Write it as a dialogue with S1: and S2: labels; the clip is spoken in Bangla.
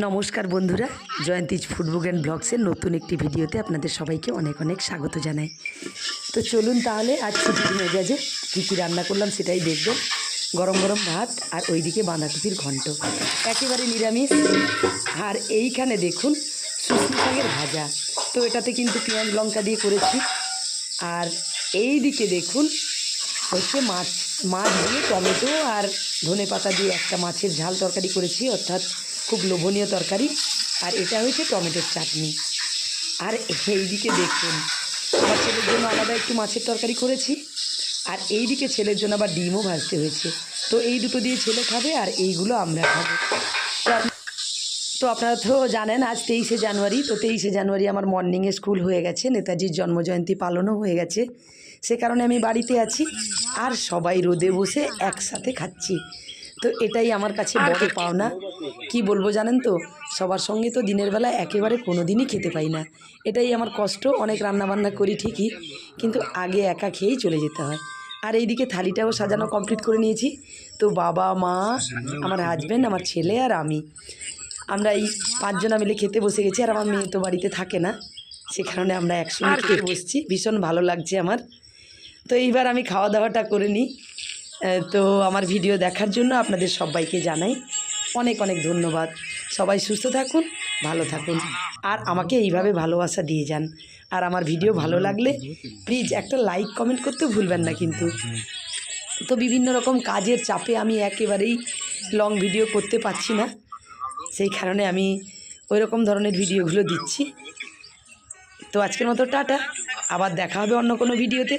S1: নমস্কার বন্ধুরা, জয়ন্তীজ ফুডবুক অ্যান্ড ব্লগসের নতুন একটি ভিডিওতে আপনাদের সবাইকে অনেক অনেক স্বাগত জানাই। তো চলুন তাহলে আজ ছুটির মেজাজে কী কী রান্না করলাম সেটাই দেখবেন। গরম গরম ভাত আর ওইদিকে বাঁধাকপির ঘন্ট, একেবারে নিরামিষ। আর এইখানে দেখুন শুষ্নি শাকের ভাজা, তো এটাতে কিন্তু পেঁয়াজ লঙ্কা দিয়ে করেছি। আর এই দিকে দেখুন হচ্ছে মাছ দিয়ে টমেটো আর ধনে পাতা দিয়ে একটা মাছের ঝাল তরকারি করেছি, অর্থাৎ খুব লোভনীয় তরকারি। আর এটা হচ্ছে টমেটোর চাটনি। আর এই দিকে দেখুন আমার ছেলের জন্য আলাদা একটু মাছের তরকারি করেছি, আর এই দিকে ছেলের জন্য আবার ডিমও ভাজতে হয়েছে। তো এই দুটো দিয়ে ছেলে খাবে আর এইগুলো আমরা খাবো। তো আপনারা তো জানেন আজ 23শে জানুয়ারি। তো 23শে জানুয়ারি আমার মর্নিংয়ে স্কুল হয়ে গেছে, নেতাজির জন্মজয়ন্তী পালনও হয়ে গেছে। সে কারণে আমি বাড়িতে আছি আর সবাই রোদে বসে একসাথে খাচ্ছি। তো এটাই আমার কাছে বড় পাওনা। কি বলবো জানেন তো, সবার সঙ্গে তো দিনের বেলা একেবারে কোনো দিনই খেতে পাই না, এটাই আমার কষ্ট। অনেক রান্নাবান্না করি ঠিকই, কিন্তু আগে একা খেয়েই চলে যেতে হয়। আর এইদিকে থালিটাও সাজানো কমপ্লিট করে নিয়েছি। তো বাবা মা, আমার হাজব্যান্ড, আমার ছেলে আর আমরা এই 5 জনা মিলে খেতে বসে গেছি। আর আমার মেয়ে তো বাড়িতে থাকে না, সে কারণে আমরা একসঙ্গে খেতে বসছি। ভীষণ ভালো লাগছে আমার। তো এইবার আমি খাওয়া দাওয়াটা করে নিই। তো আমার ভিডিও দেখার জন্য আপনাদের সবাইকে জানাই অনেক অনেক ধন্যবাদ। সবাই সুস্থ থাকুন, ভালো থাকুন, আর আমাকে এইভাবে ভালোবাসা দিয়ে যান। আর আমার ভিডিও ভালো লাগলে প্লিজ একটা লাইক কমেন্ট করতে ভুলবেন না কিন্তু। তো বিভিন্ন রকম কাজের চাপে আমি একেবারেই লং ভিডিও করতে পারছি না, সেই কারণে আমি ওই রকম ধরনের ভিডিওগুলো দিচ্ছি। তো আজকের মতো টাটা, আবার দেখা হবে অন্য কোনো ভিডিওতে।